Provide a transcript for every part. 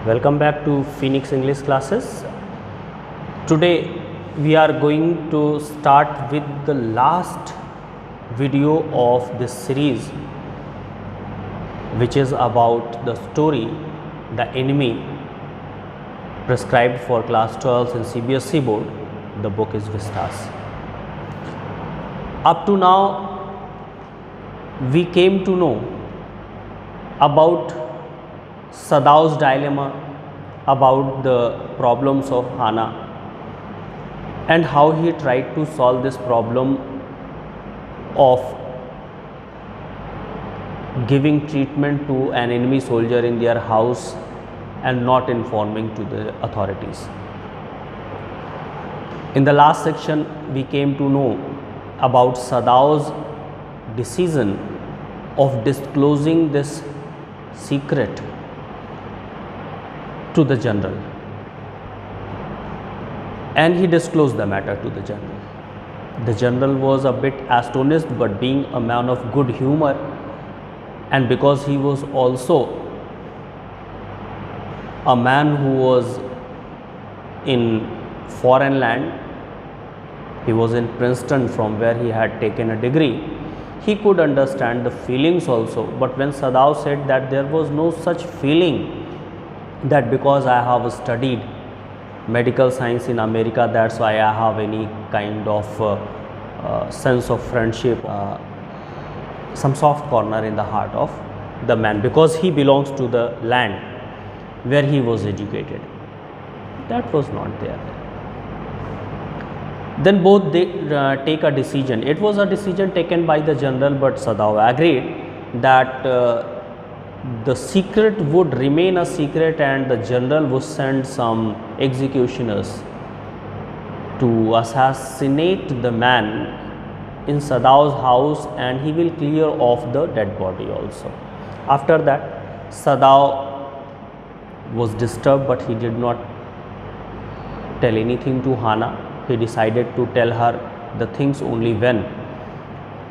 Welcome back to Phoenix English classes. Today we are going to start with the last video of this series, which is about the story The Enemy, prescribed for class 12 in CBSE board. The book is Vistas. Up to now we came to know about Sadau's dilemma, about the problems of Hana, and how he tried to solve this problem of giving treatment to an enemy soldier in their house and not informing to the authorities. In the last section we came to know about Sadau's decision of disclosing this secret to the general, and he disclosed the matter to the general. The general was a bit astonished, but being a man of good humor, and because he was also a man who was in foreign land, he was in Princeton from where he had taken a degree, he could understand the feelings also. But when Sadau said that there was no such feeling, that because I have studied medical science in America, that's why I have any kind of sense of friendship, some soft corner in the heart of the man, because he belongs to the land where he was educated. That was not there. Then both they take a decision. It was a decision taken by the general, but Sadau agreed that the secret would remain a secret, and the general would send some executioners to assassinate the man in Sadau's house, and he will clear off the dead body also. After that, Sadau was disturbed, but he did not tell anything to Hana. He decided to tell her the things only when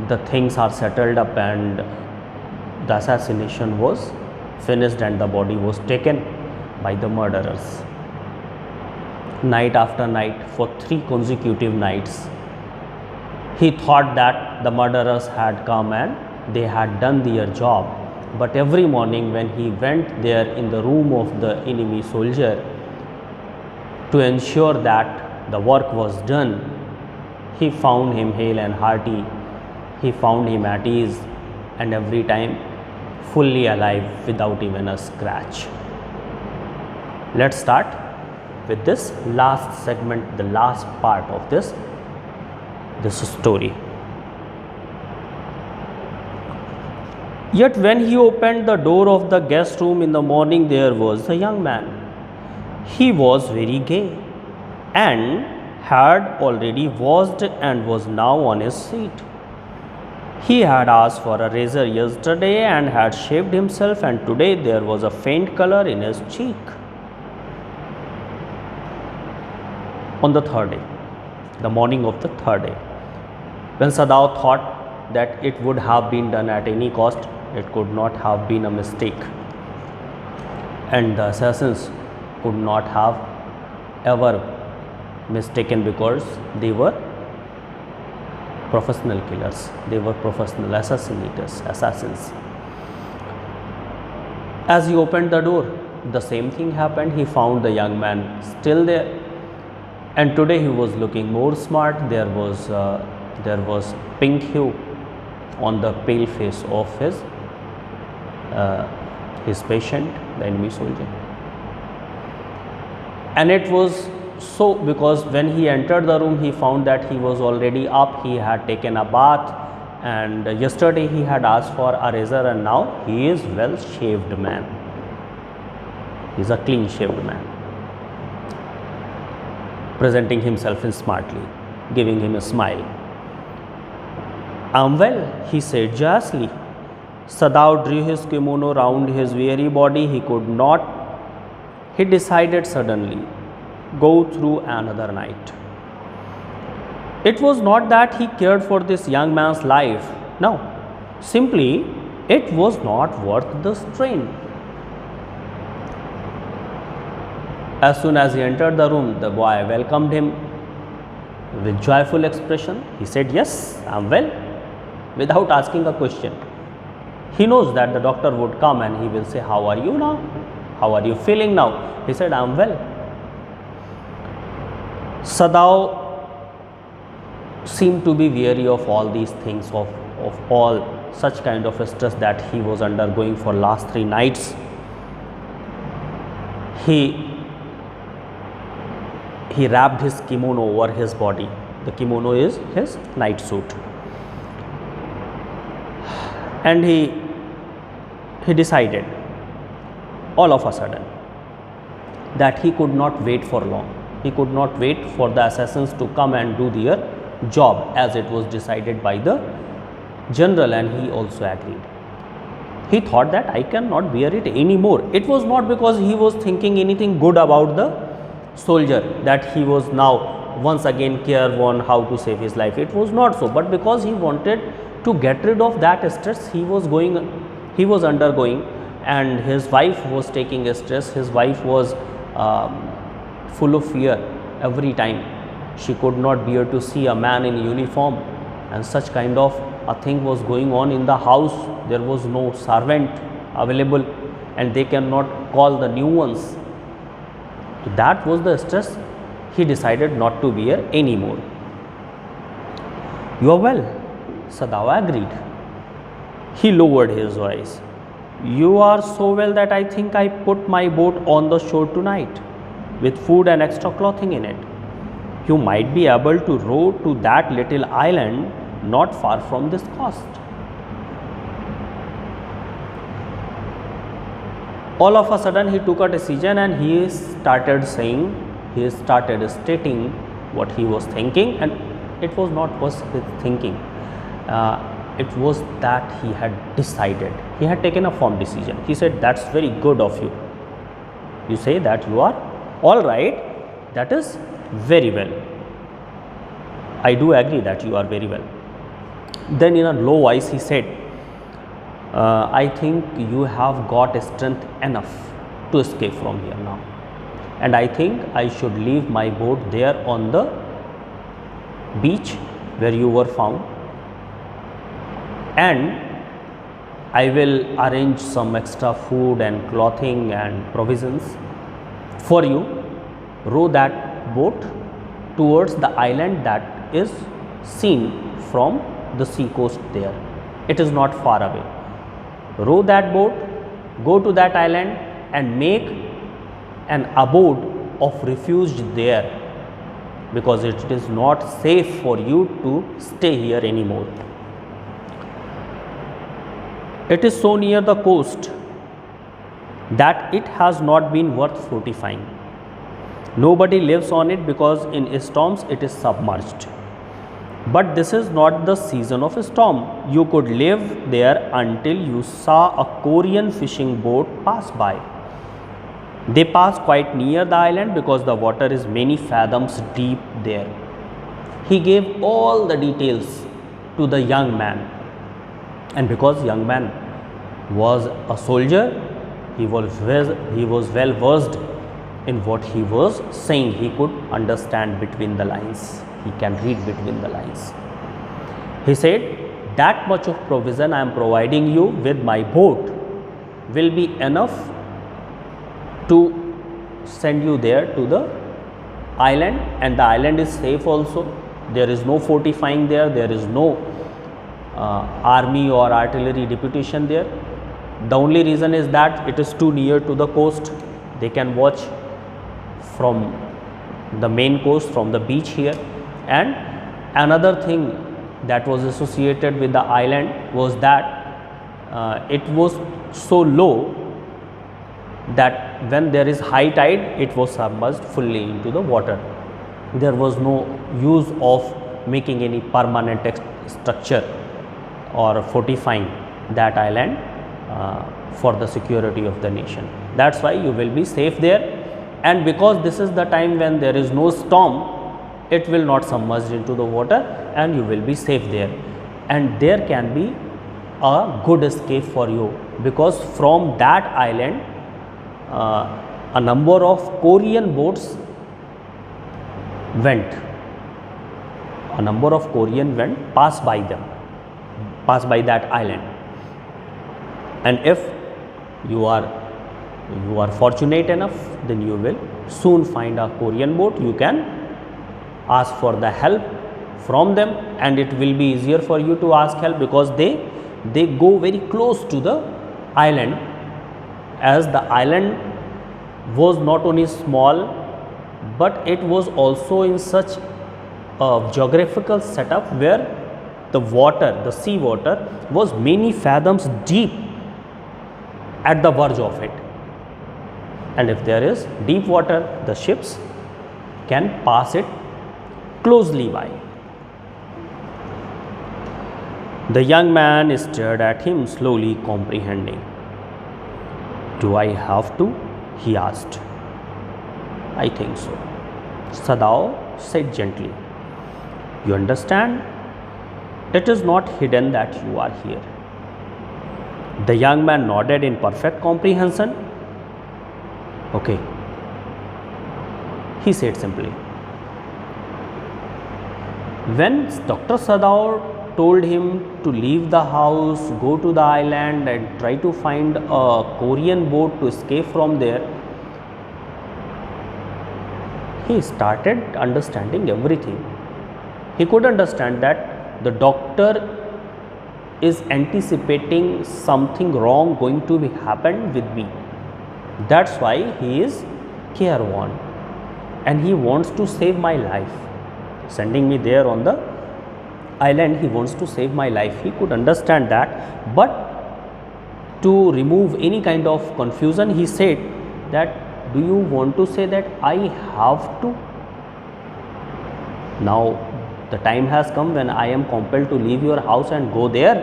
the things are settled up and the assassination was finished and the body was taken by the murderers. Night after night, for 3 consecutive nights, he thought that the murderers had come and they had done their job. But every morning when he went there in the room of the enemy soldier to ensure that the work was done, he found him hale and hearty, he found him at ease, and every time fully alive without even a scratch. Let's start with this last segment, the last part of this story. Yet when he opened the door of the guest room in the morning, there was a young man. He was very gay and had already washed and was now on his seat. He had asked for a razor yesterday and had shaved himself, and today there was a faint color in his cheek. On the 3rd day, the morning of the 3rd day, when Sadau thought that it would have been done at any cost, it could not have been a mistake, and the assassins could not have ever mistaken, because they were professional killers, they were professional assassins. As he opened the door, the same thing happened. He found the young man still there, and today he was looking more smart. There was pink hue on the pale face of his patient, the enemy soldier. And it was so because when he entered the room, he found that he was already up, he had taken a bath, and yesterday he had asked for a razor, and now he is well shaved man. He is a clean shaved man, presenting himself in smartly, giving him a smile. Well, he said joyously. Sadau drew his kimono round his weary body. He decided suddenly, go through another night. It was not that he cared for this young man's life. No, simply it was not worth the strain. As soon as he entered the room, the boy welcomed him with joyful expression. He said, "Yes, I am well," without asking a question. He knows that the doctor would come and he will say, "How are you now? How are you feeling now?" He said, "I am well." Sadao seemed to be weary of all these things, of all such kind of stress that he was undergoing for last 3 nights. He wrapped his kimono over his body. The kimono is his night suit. And he decided all of a sudden that he could not wait for long. He could not wait for the assassins to come and do their job as it was decided by the general, and he also agreed. He thought that I cannot bear it anymore. It was not because he was thinking anything good about the soldier, that he was now once again careworn how to save his life. It was not so, but because he wanted to get rid of that stress he was undergoing, and his wife was taking stress. His wife was full of fear every time. She could not bear to see a man in uniform, and such kind of a thing was going on in the house. There was no servant available, and they cannot call the new ones. So that was the stress he decided not to bear anymore. "You are well," Sadao agreed. He lowered his voice. "You are so well that I think I put my boat on the shore tonight with food and extra clothing in it. You might be able to row to that little island not far from this coast." All of a sudden he took a decision, and he started stating what he was thinking, and it was not was his thinking. It was that he had decided. He had taken a firm decision. He said, "That's very good of you. You say that you are all right. That is very well. I do agree that you are very well." Then in a low voice he said, "I think you have got strength enough to escape from here now, and I think I should leave my boat there on the beach where you were found, and I will arrange some extra food and clothing and provisions for you. Row that boat towards the island that is seen from the sea coast there. It is not far away. Row that boat, go to that island and make an abode of refuge there, because it is not safe for you to stay here anymore. It is so near the coast that it has not been worth fortifying. Nobody lives on it because in storms it is submerged. But this is not the season of a storm. You could live there until you saw a Korean fishing boat pass by. They pass quite near the island because the water is many fathoms deep there." He gave all the details to the young man, and because young man was a soldier, he was well versed in what he was saying. He could understand between the lines. He can read between the lines. He said, "That much of provision I am providing you with my boat will be enough to send you there to the island, and the island is safe also. There is no fortifying there. There is no army or artillery deputation there. The only reason is that it is too near to the coast. They can watch from the main coast, from the beach here." And another thing that was associated with the island was that it was so low that when there is high tide, it was submerged fully into the water. There was no use of making any permanent structure or fortifying that island for the security of the nation. That's why you will be safe there, and because this is the time when there is no storm, it will not submerge into the water, and you will be safe there, and there can be a good escape for you, because from that island a number of Korean boats went. A number of Korean went passed by them, passed by that island. And if you are fortunate enough, then you will soon find a Korean boat. You can ask for the help from them, and it will be easier for you to ask help because they go very close to the island, as the island was not only small but it was also in such a geographical setup where the water, the sea water, was many fathoms deep at the verge of it. And if there is deep water, the ships can pass it closely by. The young man stared at him, slowly comprehending. "Do I have to?" he asked. "I think so," Sadao said gently. "You understand? It is not hidden that you are here." The young man nodded in perfect comprehension. "Okay," he said simply. When Dr. Sadao told him to leave the house, go to the island and try to find a Korean boat to escape from there, he started understanding everything. He could understand that the doctor is anticipating something wrong going to be happen with me. That's why he is careworn and he wants to save my life. Sending me there on the island, he wants to save my life. He could understand that, but to remove any kind of confusion, he said that, "Do you want to say that I have to? Now the time has come when I am compelled to leave your house and go there."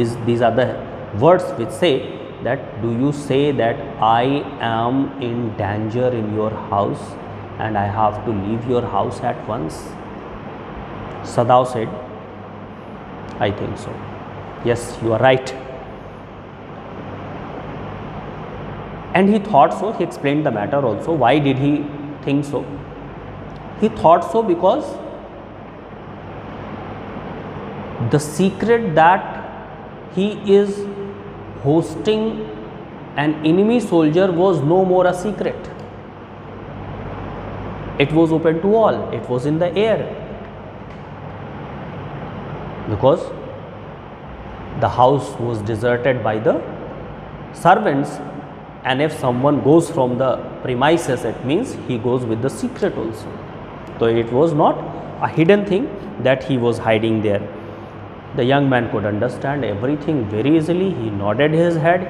These are the words which say that, "Do you say that I am in danger in your house and I have to leave your house at once?" Sadao said, "I think so. Yes, you are right." And he thought so. He explained the matter also. Why did he think so? He thought so because the secret that he is hosting an enemy soldier was no more a secret. It was open to all. It was in the air. Because the house was deserted by the servants, and if someone goes from the premises, it means he goes with the secret also. So it was not a hidden thing that he was hiding there. The young man could understand everything very easily. He nodded his head,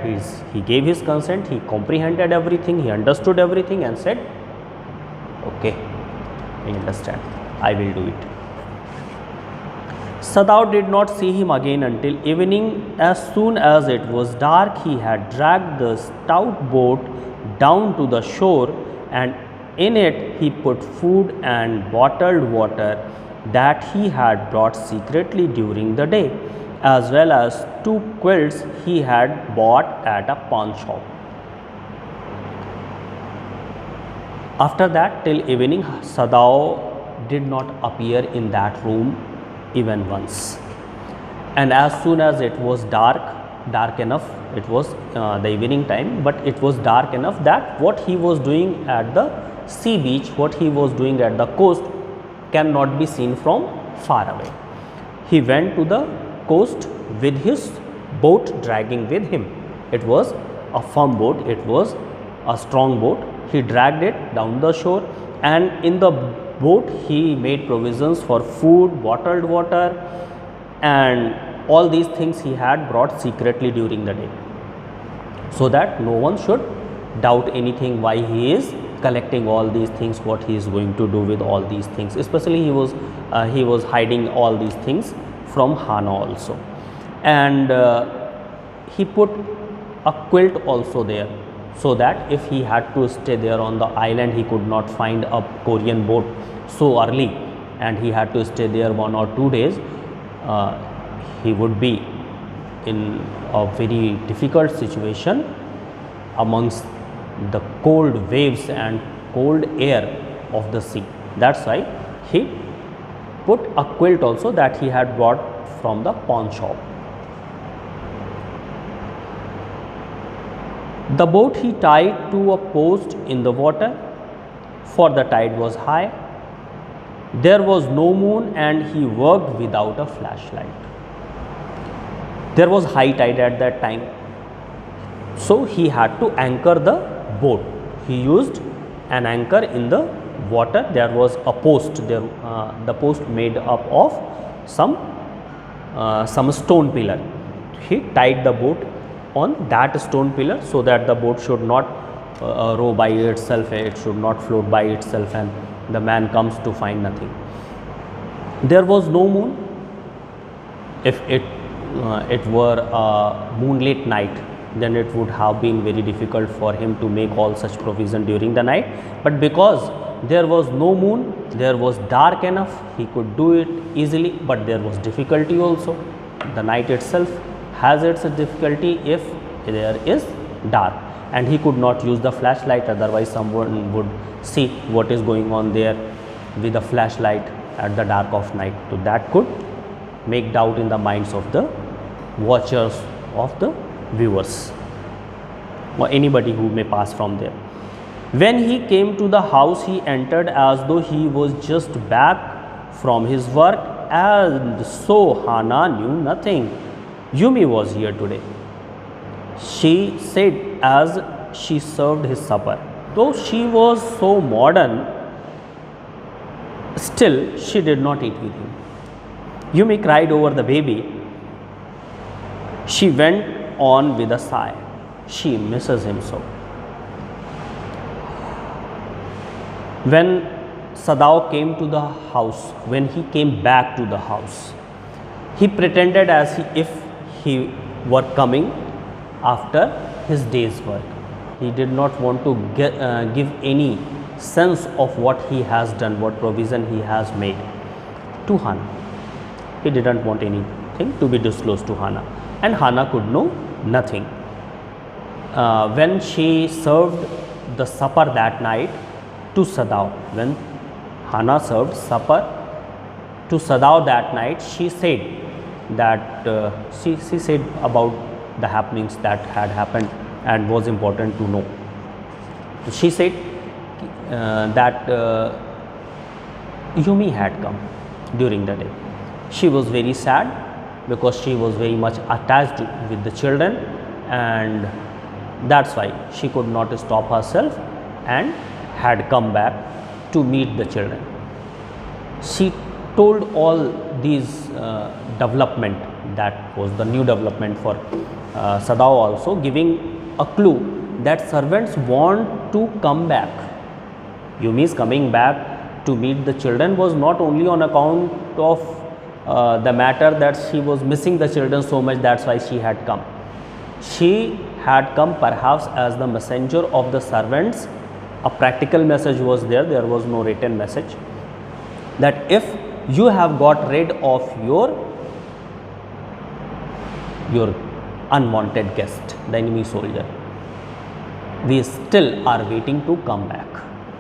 he gave his consent, he comprehended everything, he understood everything and said, "Okay, I understand, I will do it." Sadao did not see him again until evening. As soon as it was dark, he had dragged the stout boat down to the shore, and in it he put food and bottled water that he had brought secretly during the day, as well as 2 quilts he had bought at a pawn shop. After that, till evening, Sadao did not appear in that room even once. And as soon as it was dark enough, it was the evening time, but it was dark enough that what he was doing at the sea beach, what he was doing at the coast, cannot be seen from far away. He went to the coast with his boat dragging with him. It was a firm boat, it was a strong boat. He dragged it down the shore, and in the boat he made provisions for food, bottled water, and all these things he had brought secretly during the day, so that no one should doubt anything why he is collecting all these things, what he is going to do with all these things. Especially he was hiding all these things from Hana also, and he put a quilt also there, so that if he had to stay there on the island, he could not find a Korean boat so early and he had to stay there 1 or 2 days, he would be in a very difficult situation amongst the cold waves and cold air of the sea. That's why he put a quilt also that he had bought from the pawn shop. The boat he tied to a post in the water, for the tide was high. There was no moon and he worked without a flashlight. There was high tide at that time, so he had to anchor the boat. He used an anchor in the water. There was a post there, the post made up of some stone pillar. He tied the boat on that stone pillar so that the boat should not row by itself, it should not float by itself, and the man comes to find nothing. There was no moon. If it were a moonlit night, then it would have been very difficult for him to make all such provision during the night. But because there was no moon, there was dark enough, he could do it easily. But there was difficulty also. The night itself has its difficulty if there is dark, and he could not use the flashlight, otherwise someone would see what is going on there with a flashlight at the dark of night. So that could make doubt in the minds of the watchers, of the viewers, or anybody who may pass from there. When he came to the house, he entered as though he was just back from his work, and so Hannah knew nothing. Yumi was here today, she said as she served his supper. Though she was so modern, still she did not eat with him. Yumi cried over the baby. She went on with a sigh. She misses him so. When Sadao came to the house, when he came back to the house, he pretended as if he were coming after his day's work. He did not want to give any sense of what he has done, what provision he has made to Hannah. He didn't want anything to be disclosed to Hannah, and Hannah could know nothing. When she served the supper that night to Sadao, when Hannah served supper to Sadao that night, she said that she said about the happenings that had happened and was important to know. She said that Yumi had come during the day. She was very sad because she was very much attached with the children, and that's why she could not stop herself and had come back to meet the children. She told all these development, that was the new development for Sadao also, giving a clue that servants want to come back. Yumi's coming back to meet the children was not only on account of the matter that she was missing the children so much, that's why she had come. She had come perhaps as the messenger of the servants. A practical message was there, there was no written message, that if you have got rid of your unwanted guest, the enemy soldier, we still are waiting to come back.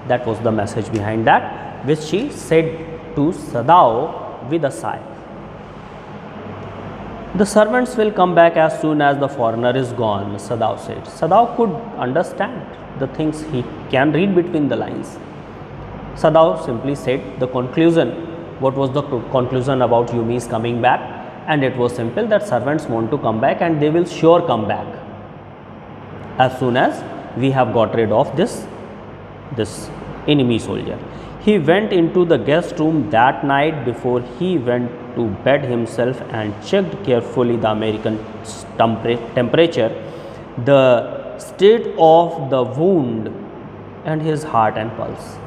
That was the message behind that, which she said to Sadao with a sigh. The servants will come back as soon as the foreigner is gone, Sadao said. Sadao could understand the things, he can read between the lines. Sadao simply said the conclusion. What was the conclusion about Yumi's coming back? And it was simple, that servants want to come back and they will sure come back as soon as we have got rid of this enemy soldier. He went into the guest room that night before he went to bed himself and checked carefully the American temperature, the state of the wound, and his heart and pulse.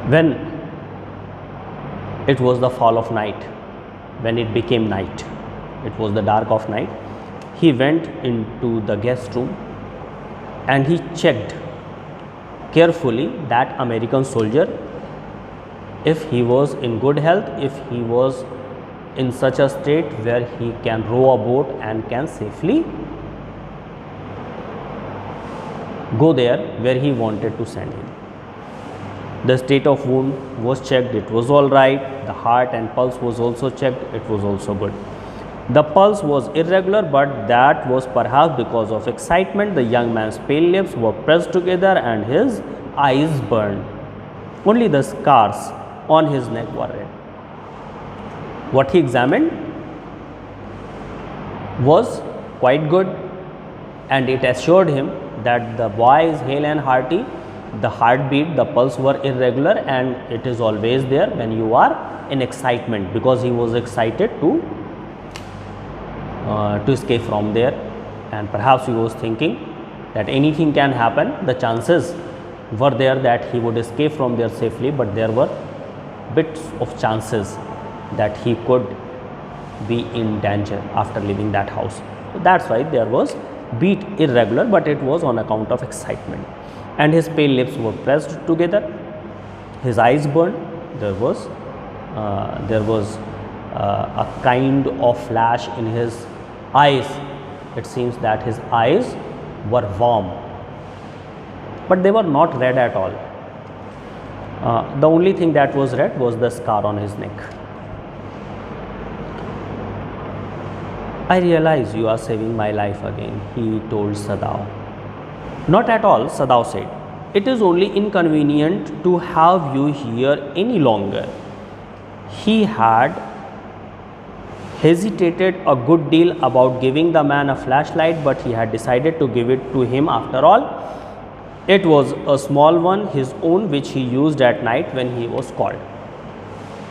When it was the fall of night, when it became night, it was the dark of night, he went into the guest room and he checked carefully that American soldier, if he was in good health, if he was in such a state where he can row a boat and can safely go there where he wanted to send him. The state of wound was checked, it was all right. The heart and pulse was also checked, it was also good. The pulse was irregular, but that was perhaps because of excitement. The young man's pale lips were pressed together and his eyes burned. Only the scars on his neck were red. What he examined was quite good, and it assured him that the boy is hale and hearty. The heartbeat, the pulse were irregular, and it is always there when you are in excitement, because he was excited to escape from there, and perhaps he was thinking that anything can happen. The chances were there that he would escape from there safely, but there were bits of chances that he could be in danger after leaving that house. So that's why there was beat irregular, but it was on account of excitement. And his pale lips were pressed together, his eyes burned. There was a kind of flash in his eyes. It seems that his eyes were warm, but they were not red at all. The only thing that was red was the scar on his neck. I realize you are saving my life again, he told Sadao. Not at all, Sadao said. It is only inconvenient to have you here any longer. He had hesitated a good deal about giving the man a flashlight, but he had decided to give it to him after all. It was a small one, his own, which he used at night when he was called.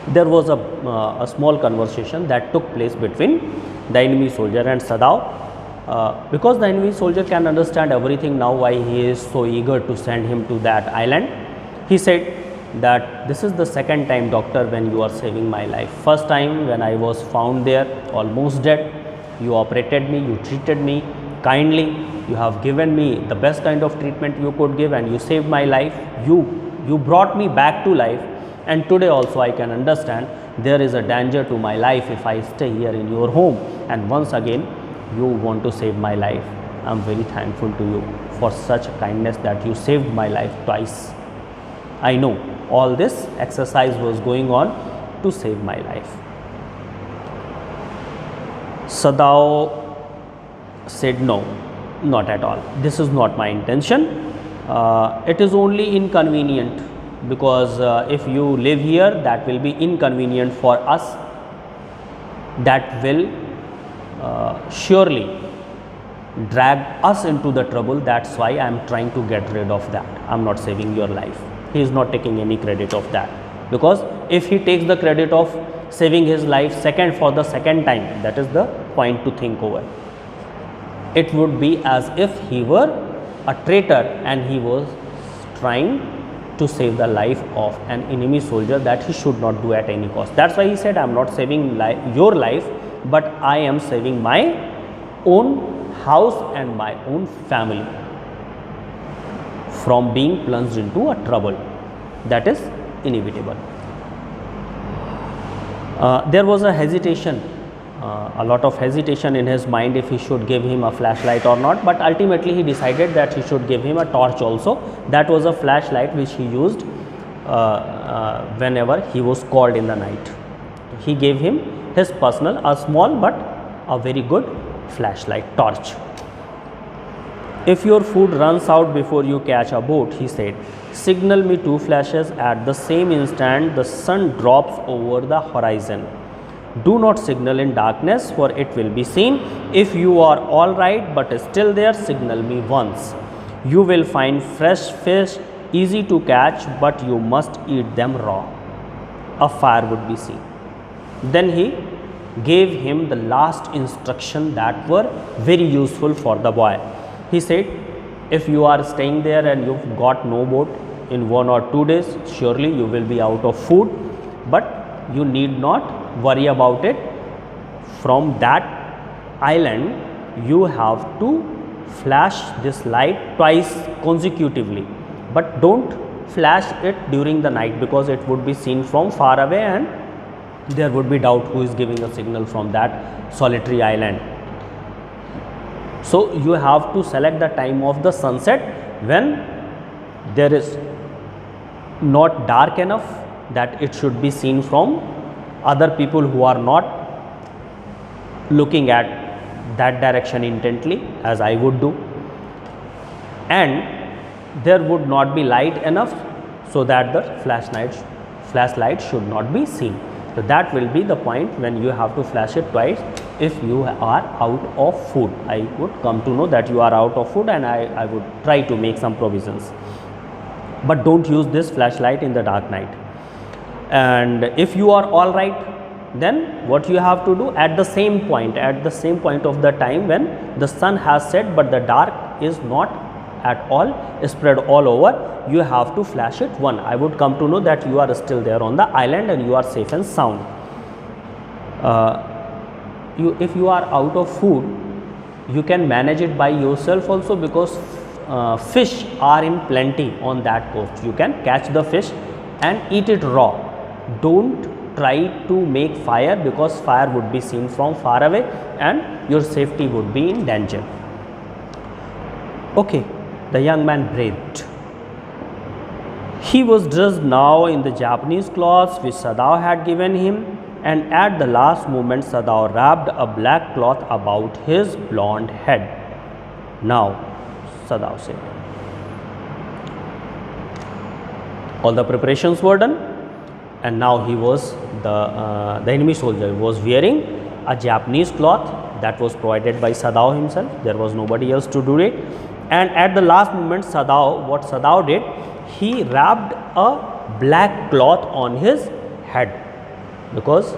There was a small conversation that took place between the enemy soldier and Sadao, because the enemy soldier can understand everything now why he is so eager to send him to that island. He said that this is the second time, doctor, when you are saving my life. First time when I was found there almost dead, you operated me, you treated me kindly, you have given me the best kind of treatment you could give, and you saved my life. You brought me back to life, and today also I can understand there is a danger to my life if I stay here in your home, and once again you want to save my life. I am very thankful to you for such kindness that you saved my life twice. I know all this exercise was going on to save my life. Sadao said, no, not at all. This is not my intention. It is only inconvenient, because if you live here, that will be inconvenient for us. That will surely drag us into the trouble. That's why I am trying to get rid of that. I am not saving your life. He is not taking any credit of that, because if he takes the credit of saving his life for the second time, that is the point to think over. It would be as if he were a traitor and he was trying to save the life of an enemy soldier that he should not do at any cost. That's why he said, I am not saving your life, but I am saving my own house and my own family from being plunged into a trouble that is inevitable. There was a hesitation, a lot of hesitation in his mind if he should give him a flashlight or not, but ultimately he decided that he should give him a torch also. That was a flashlight which he used whenever he was called in the night. He gave him his personal, a small but a very good flashlight, torch. If your food runs out before you catch a boat, he said, signal me 2 flashes. At the same instant, the sun drops over the horizon. Do not signal in darkness, for it will be seen. If you are all right but still there, signal me once. You will find fresh fish, easy to catch, but you must eat them raw. A fire would be seen. Then he gave him the last instruction that were very useful for the boy. He said, if you are staying there and you've got no boat, in 1 or 2 days, surely you will be out of food, but you need not worry about it. From that island, you have to flash this light twice consecutively, but don't flash it during the night, because it would be seen from far away and there would be doubt who is giving a signal from that solitary island. So you have to select the time of the sunset when there is not dark enough that it should be seen from other people who are not looking at that direction intently as I would do, and there would not be light enough so that the flashlight should not be seen. So that will be the point when you have to flash it twice if you are out of food. I would come to know that you are out of food, and I would try to make some provisions, but don't use this flashlight in the dark night. And if you are all right, then what you have to do, at the same point of the time when the sun has set but the dark is not at all spread all over, you have to flash it one. I would come to know that you are still there on the island and you are safe and sound. If you are out of food, you can manage it by yourself also, because fish are in plenty on that coast. You can catch the fish and eat it raw. Don't try to make fire, because fire would be seen from far away and your safety would be in danger. Okay, the young man breathed. He was dressed now in the Japanese clothes which Sadao had given him, and at the last moment Sadao wrapped a black cloth about his blonde head. Now, Sadao said, all the preparations were done, and now he was the enemy soldier was wearing a Japanese cloth that was provided by Sadao himself. There was nobody else to do it. And at the last moment, what Sadao did, he wrapped a black cloth on his head, because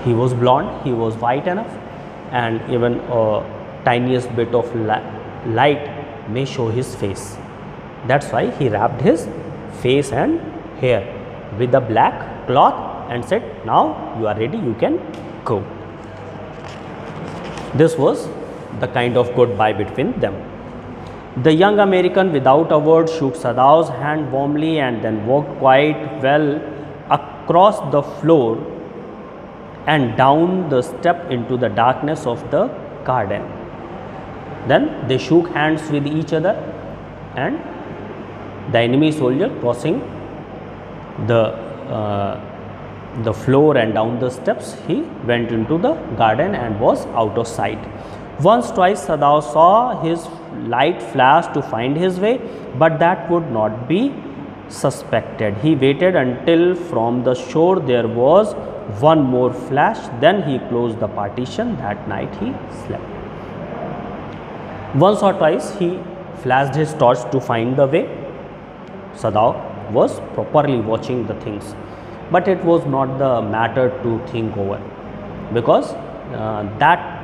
he was blonde, he was white enough, and even a tiniest bit of light may show his face. That's why he wrapped his face and hair with a black cloth and said, now you are ready, you can go. This was the kind of goodbye between them. The young American, without a word, shook Sadao's hand warmly and then walked quite well across the floor and down the step into the darkness of the garden. Then they shook hands with each other, and the enemy soldier, crossing the floor and down the steps, he went into the garden and was out of sight. Once, twice Sadao saw his light flash to find his way, but that would not be suspected. He waited until from the shore there was one more flash, then he closed the partition. That night he slept. Once or twice he flashed his torch to find the way. Sadao was properly watching the things, but it was not the matter to think over, because that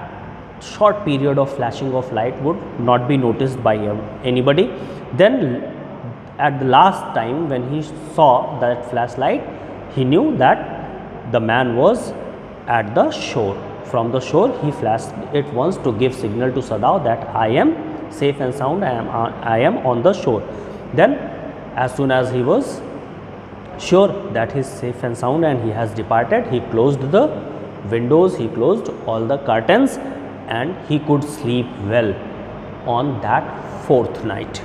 short period of flashing of light would not be noticed by anybody. Then at the last time when he saw that flashlight, he knew that the man was at the shore. From the shore he flashed it once to give signal to Sadao that I am safe and sound, I am on the shore. Then as soon as he was sure that he is safe and sound and he has departed, he closed the windows, he closed all the curtains, and he could sleep well on that fourth night.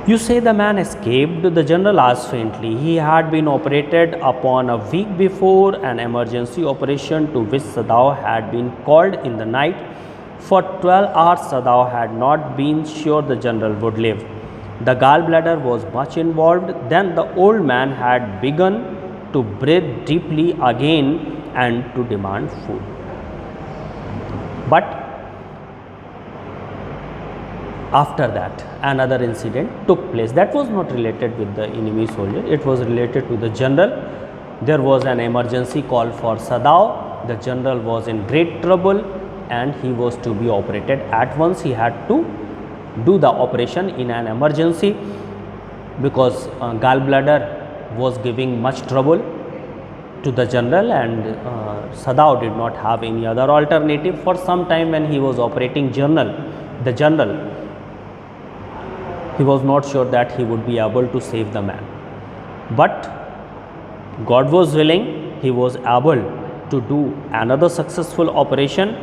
You say the man escaped? The general asked faintly. He had been operated upon a week before, an emergency operation to which Sadao had been called in the night. For 12 hours Sadao had not been sure the general would live. The gallbladder was much involved. Then the old man had begun to breathe deeply again and to demand food. But after that, another incident took place that was not related with the enemy soldier, it was related to the general. There was an emergency call for Sadao. The general was in great trouble and he was to be operated at once. He had to do the operation in an emergency because gallbladder was giving much trouble to the general, and Sadao did not have any other alternative. For some time when he was operating the general, he was not sure that he would be able to save the man, but God was willing, he was able to do another successful operation,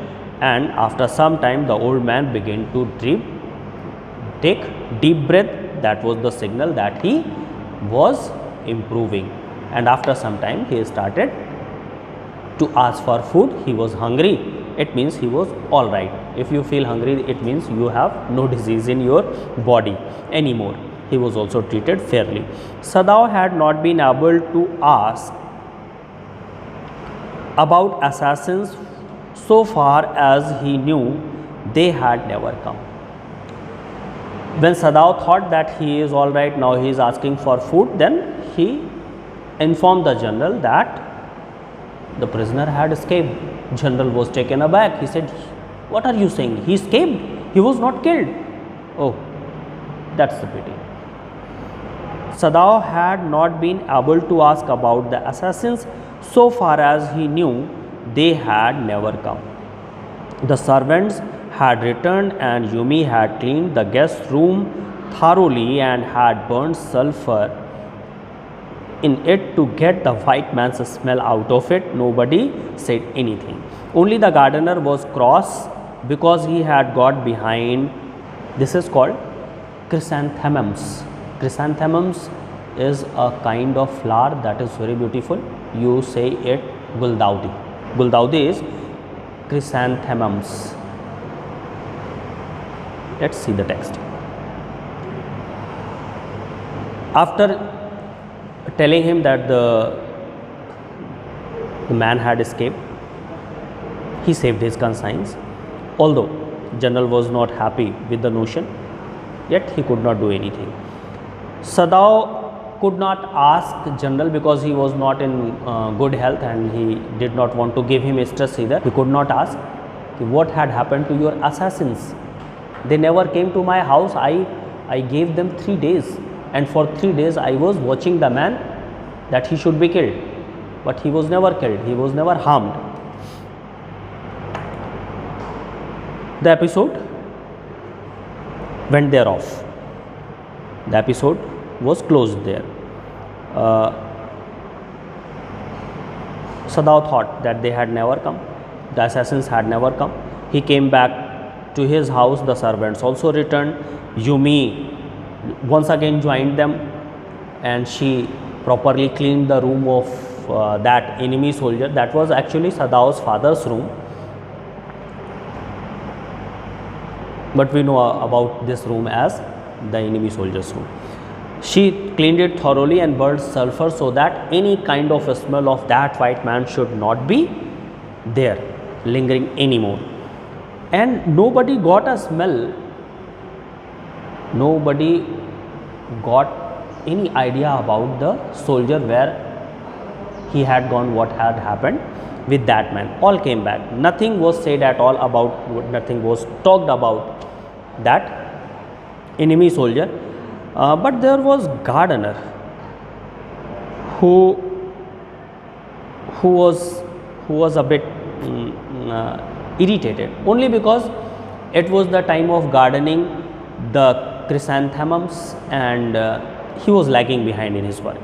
and after some time the old man began to take deep breath. That was the signal that he was improving, and after some time he started to ask for food. He was hungry, it means he was all right. If you feel hungry, it means you have no disease in your body anymore. He was also treated fairly. Sadao had not been able to ask about assassins so far as he knew they had never come. When Sadao thought that he is all right, now he is asking for food, then he informed the general that the prisoner had escaped. General was taken aback. He said, "What are you saying? He escaped? He was not killed." Oh, that's the pity. Sadao had not been able to ask about the assassins so far as he knew they had never come. The servants had returned and Yumi had cleaned the guest room thoroughly and had burned sulfur in it to get the white man's smell out of it. Nobody said anything. Only the gardener was cross because he had got behind. This is called chrysanthemums. Chrysanthemums is a kind of flower that is very beautiful. You say it guldaudi. Guldaudi is chrysanthemums. Let's see the text. After telling him that the man had escaped, he saved his conscience. Although general was not happy with the notion, yet he could not do anything. Sadao could not ask general because he was not in good health and he did not want to give him stress either. He could not ask what had happened to your assassins. They never came to my house. I gave them 3 days, and for 3 days I was watching the man that he should be killed, but he was never killed, he was never harmed. The episode went there off. The episode was closed there. Sadao thought that they had never come, the assassins had never come. He came back to his house. The servants also returned. Yumi once again joined them and she properly cleaned the room of that enemy soldier. That was actually Sadao's father's room, but we know about this room as the enemy soldier's room. She cleaned it thoroughly and burned sulfur so that any kind of a smell of that white man should not be there lingering anymore. And nobody got a smell, nobody got any idea about the soldier, where he had gone, what had happened with that man. All came back. Nothing was said at all about, nothing was talked about that enemy soldier. But there was gardener who was a bit irritated, only because it was the time of gardening the chrysanthemums and he was lagging behind in his work.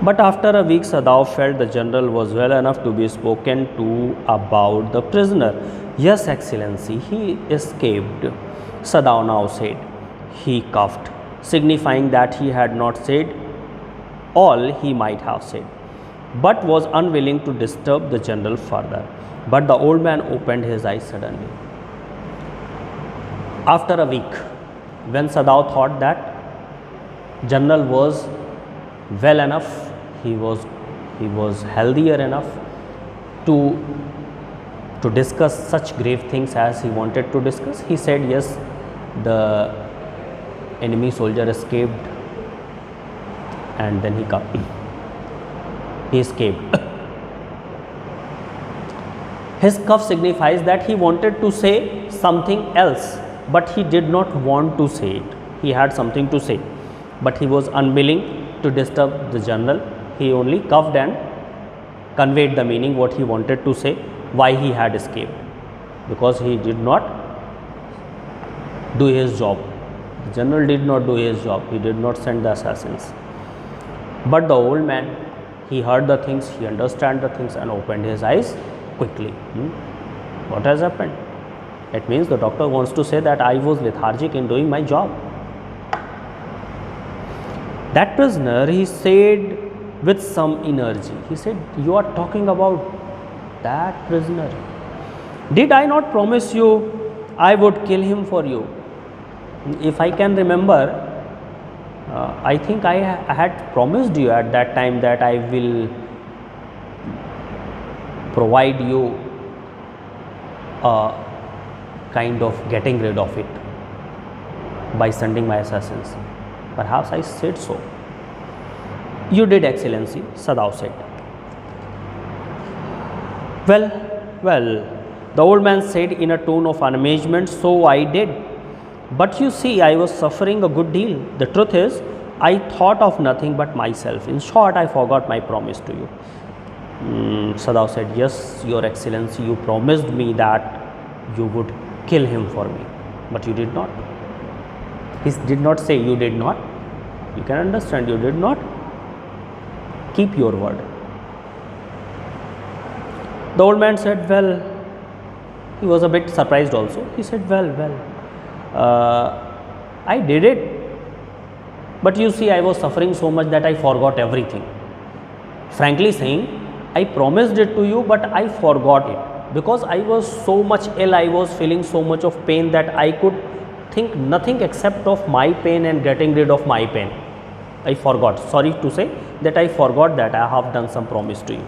But after a week, Sadao felt the general was well enough to be spoken to about the prisoner. "Yes, Excellency, he escaped," Sadao now said. He coughed, signifying that he had not said all he might have said, but was unwilling to disturb the general further. But the old man opened his eyes suddenly. After a week, when Sadao thought that general was well enough, he was healthier enough to discuss such grave things as he wanted to discuss, he said, "Yes, the enemy soldier escaped," and then he escaped. His cough signifies that he wanted to say something else, but he did not want to say it. He had something to say, but he was unwilling to disturb the general. He only coughed and conveyed the meaning what he wanted to say, why he had escaped, because he did not do his job. The general did not do his job. He did not send the assassins. But the old man, he heard the things, he understood the things and opened his eyes quickly. What has happened? It means the doctor wants to say that I was lethargic in doing my job. That prisoner, he said with some energy, he said, "You are talking about that prisoner. Did I not promise you I would kill him for you?" If I can remember, I think I had promised you at that time that I will provide you a kind of getting rid of it by sending my assassins. Perhaps I said so. "You did, Excellency," Sadao said. Well, the old man said in a tone of amazement, "So I did. But you see, I was suffering a good deal. The truth is, I thought of nothing but myself. In short, I forgot my promise to you." Sadao said, "Yes, Your Excellency, you promised me that you would kill him for me, but you did not." He did not say you did not. You can understand, you did not keep your word. The old man said, "Well," he was a bit surprised also. He said, well, I did it, but you see, I was suffering so much that I forgot everything. Frankly saying, I promised it to you, but I forgot it because I was so much ill, I was feeling so much of pain that I could think nothing except of my pain and getting rid of my pain. I forgot. Sorry to say that I forgot that I have done some promise to you."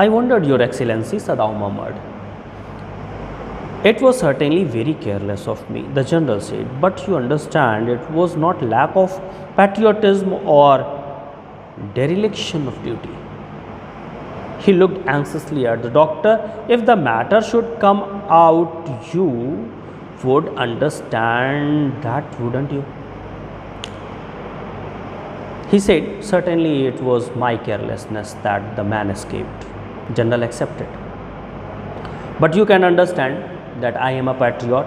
"I wondered, Your Excellency," Sadao murmured. "It was certainly very careless of me," the general said, "but you understand, it was not lack of patriotism or dereliction of duty." He looked anxiously at the doctor. "If the matter should come out, you would understand that, wouldn't you?" He said, "Certainly it was my carelessness that the man escaped." General accepted. "But you can understand that I am a patriot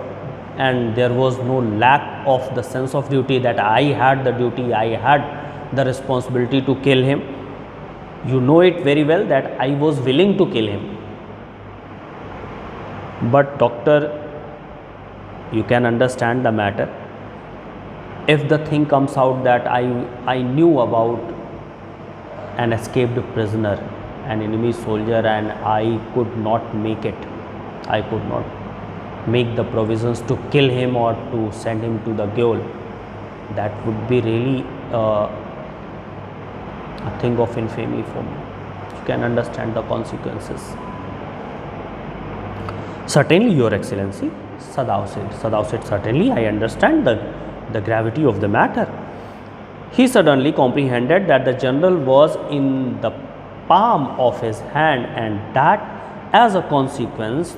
and there was no lack of the sense of duty, that I had the duty, I had the responsibility to kill him. You know it very well that I was willing to kill him. But doctor, you can understand the matter. If the thing comes out that I knew about an escaped prisoner, an enemy soldier, and I could not make it, I could not make the provisions to kill him or to send him to the gaol, that would be really a thing of infamy for me. You can understand the consequences." "Certainly, Your Excellency," Sadao said. Sadao said, "Certainly, I understand the gravity of the matter." He suddenly comprehended that the general was in the palm of his hand, and that as a consequence,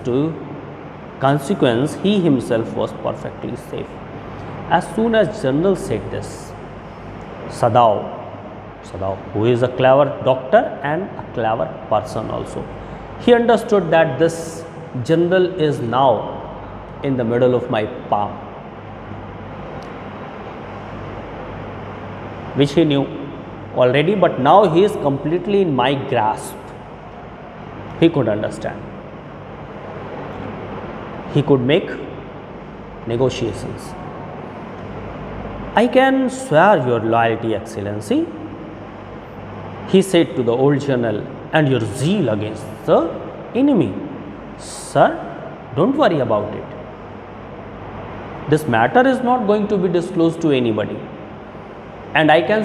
he himself was perfectly safe. As soon as general said this, Sadao, who is a clever doctor and a clever person also, he understood that this general is now in the middle of my palm, which he knew already, but now he is completely in my grasp. He could understand. He could make negotiations. "I can swear your loyalty, Excellency," he said to the old general, "and your zeal against the enemy. Sir, don't worry about it. This matter is not going to be disclosed to anybody. And I can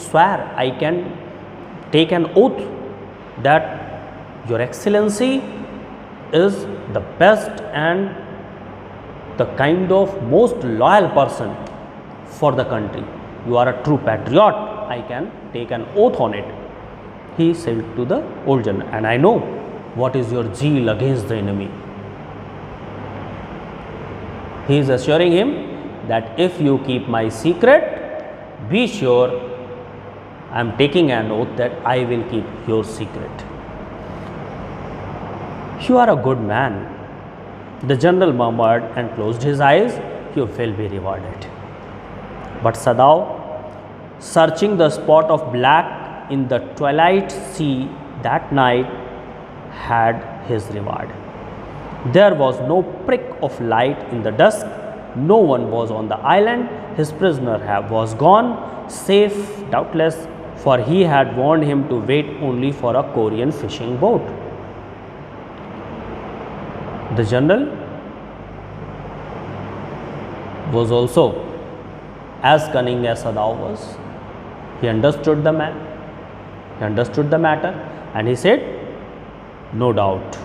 swear, I can take an oath that Your Excellency is the best and the kind of most loyal person for the country. You are a true patriot. I can take an oath on it," he said to the old general, "and I know what is your zeal against the enemy." He is assuring him that if you keep my secret, be sure I am taking an oath that I will keep your secret. "You are a good man," the general murmured and closed his eyes. "You will be rewarded." But Sadao, searching the spot of black in the twilight sea that night, had his reward. There was no prick of light in the dusk. No one was on the island. His prisoner was gone, safe doubtless, for he had warned him to wait only for a Korean fishing boat. The general was also as cunning as Sadao was. He understood the man, he understood the matter, and he said, no doubt,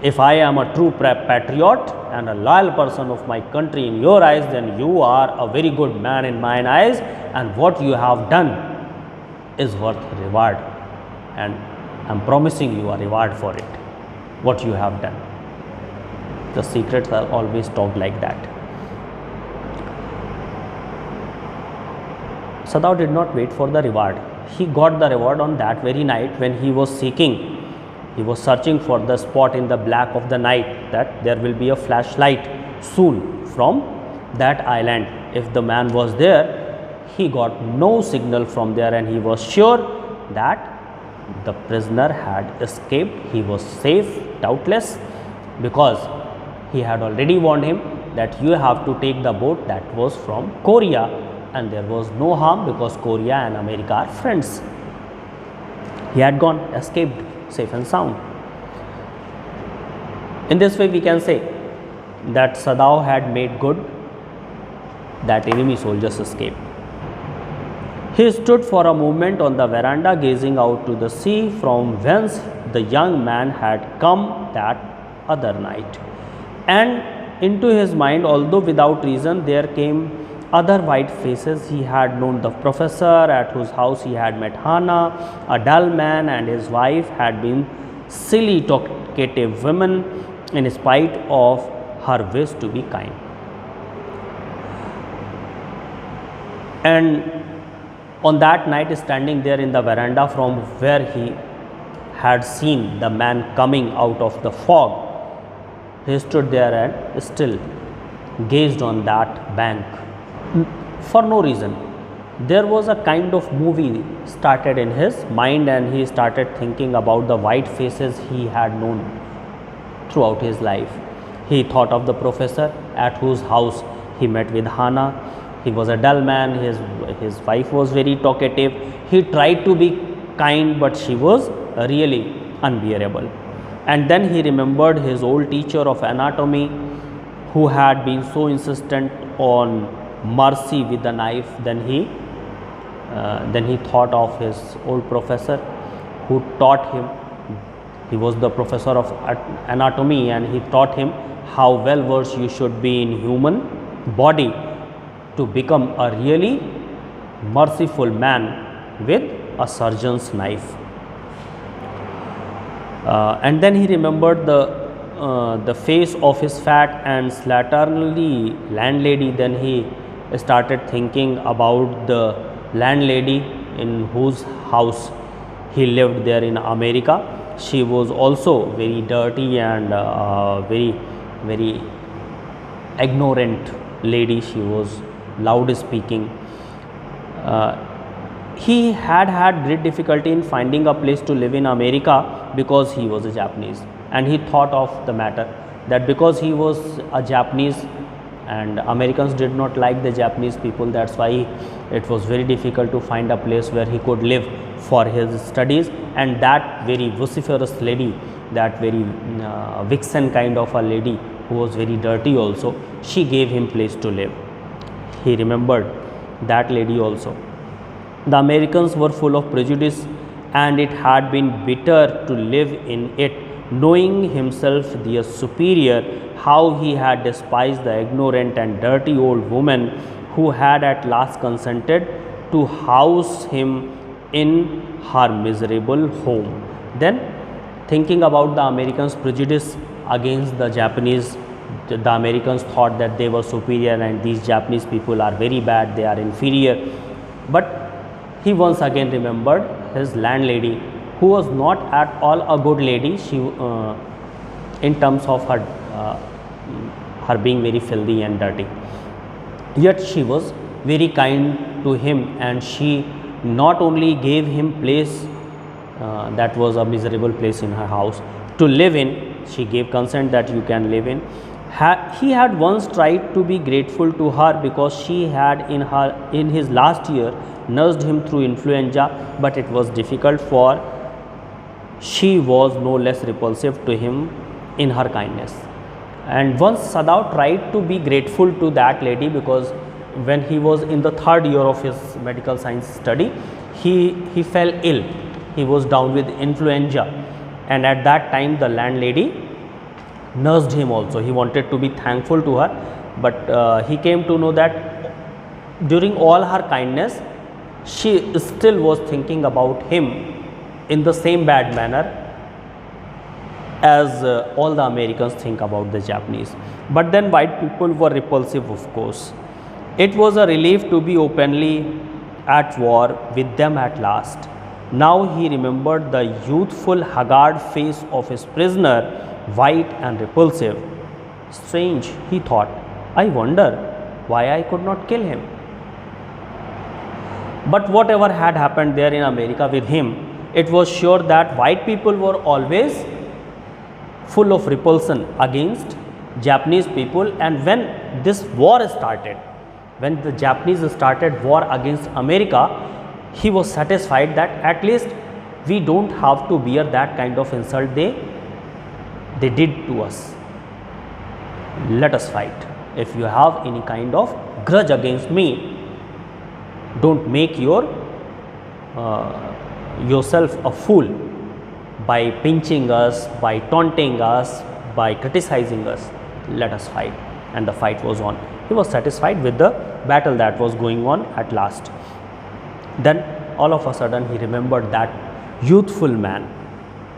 if I am a true patriot and a loyal person of my country in your eyes, then you are a very good man in mine eyes, and what you have done is worth reward, and I am promising you a reward for it, what you have done. The secrets are always talked like that. Sadao did not wait for the reward. He got the reward on that very night when he was searching for the spot in the black of the night, that there will be a flashlight soon from that island. If the man was there, he got no signal from there, and he was sure that the prisoner had escaped. He was safe, doubtless, because he had already warned him that you have to take the boat that was from Korea, and there was no harm because Korea and America are friends. He had gone, escaped, safe and sound. In this way, we can say that Sadao had made good that enemy soldiers escaped. He stood for a moment on the veranda, gazing out to the sea from whence the young man had come that other night. And into his mind, although without reason, there came other white faces. He had known the professor at whose house he had met Hannah. A dull man and his wife had been silly, talkative women in spite of her wish to be kind. And on that night, standing there in the veranda from where he had seen the man coming out of the fog, he stood there and still gazed on that bank for no reason. There was a kind of movie started in his mind, and he started thinking about the white faces he had known throughout his life. He thought of the professor at whose house he met with Hannah. He was a dull man, his wife was very talkative. He tried to be kind, but she was really unbearable. And then he remembered his old teacher of anatomy, who had been so insistent on mercy with the knife. Then he thought of his old professor who taught him. He was the professor of anatomy, and he taught him how well versed you should be in human body to become a really merciful man with a surgeon's knife. And then he remembered the face of his fat and slatternly landlady. Then he started thinking about the landlady in whose house he lived there in America. She was also very dirty and very ignorant lady. She was loud speaking. He had great difficulty in finding a place to live in America because he was a Japanese, and he thought of the matter that because he was a Japanese and Americans did not like the Japanese people, that's why it was very difficult to find a place where he could live for his studies. And that very vociferous lady, that very vixen kind of a lady who was very dirty also, she gave him place to live. He remembered that lady also. The Americans were full of prejudice, and it had been bitter to live in it, knowing himself the superior, how he had despised the ignorant and dirty old woman who had at last consented to house him in her miserable home. Then, thinking about the Americans' prejudice against the Japanese, the Americans thought that they were superior and these Japanese people are very bad, they are inferior. But he once again remembered his landlady, who was not at all a good lady. She, in terms of her being very filthy and dirty, yet she was very kind to him, and she not only gave him place that was a miserable place in her house, to live in. She gave consent that you can live in. He had once tried to be grateful to her because she had in his last year nursed him through influenza, but it was difficult, for she was no less repulsive to him in her kindness. And once Sadao tried to be grateful to that lady, because when he was in the 3rd year of his medical science study, he fell ill. He was down with influenza, and at that time the landlady nursed him also. He wanted to be thankful to her, but he came to know that during all her kindness, she still was thinking about him in the same bad manner as all the Americans think about the Japanese. But then white people were repulsive, of course. It was a relief to be openly at war with them at last. Now he remembered the youthful, haggard face of his prisoner, white and repulsive. Strange, he thought. I wonder why I could not kill him. But whatever had happened there in America with him, it was sure that white people were always full of repulsion against Japanese people. And when this war started, when the Japanese started war against America, he was satisfied that at least we don't have to bear that kind of insult they did to us. Let us fight. If you have any kind of grudge against me, don't make yourself a fool by pinching us, by taunting us, by criticizing us. Let us fight. And the fight was on. He was satisfied with the battle that was going on at last. Then all of a sudden he remembered that youthful man,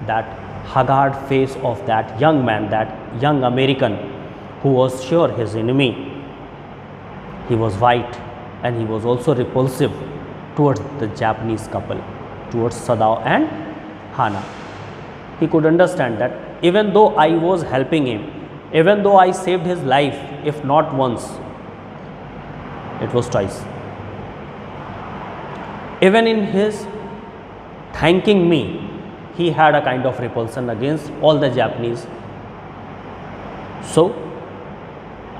that haggard face of that young man, that young American who was sure his enemy. He was white and he was also repulsive towards the Japanese couple, towards Sadao and Hana. He could understand that even though I was helping him, even though I saved his life, if not once, it was twice. Even in his thanking me, he had a kind of repulsion against all the Japanese. So,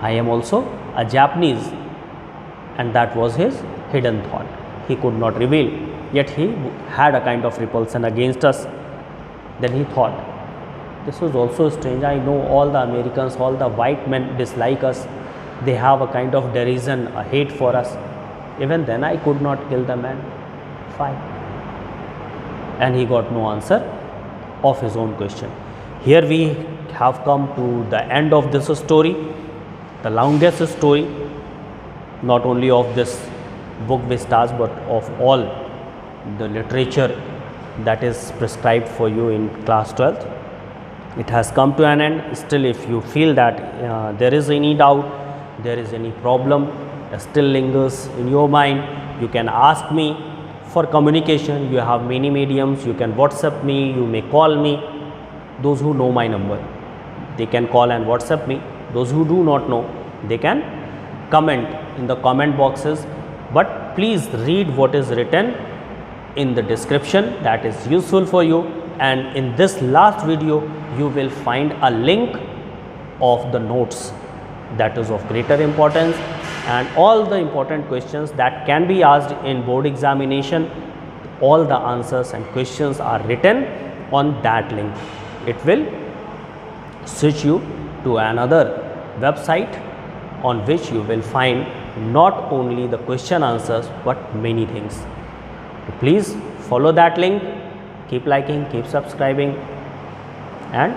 I am also a Japanese, and that was his hidden thought. He could not reveal, yet he had a kind of repulsion against us. Then he thought, this was also strange. I know all the Americans, all the white men dislike us. They have a kind of derision, a hate for us. Even then I could not kill the man. Fine. And he got no answer of his own question. Here we have come to the end of this story, the longest story, not only of this book Vistas, but of all the literature that is prescribed for you in class 12th. It has come to an end. Still, if you feel that there is any doubt, there is any problem that still lingers in your mind, you can ask me for communication. You have many mediums. You can WhatsApp me, you may call me. Those who know my number, they can call and WhatsApp me. Those who do not know, they can comment in the comment boxes. But please read what is written in the description, that is useful for you. And in this last video, you will find a link of the notes that is of greater importance, and all the important questions that can be asked in board examination. All the answers and questions are written on that link. It will switch you to another website on which you will find not only the question answers but many things. So please follow that link, keep liking, keep subscribing, and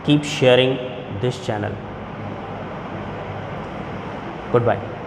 keep sharing this channel. Goodbye.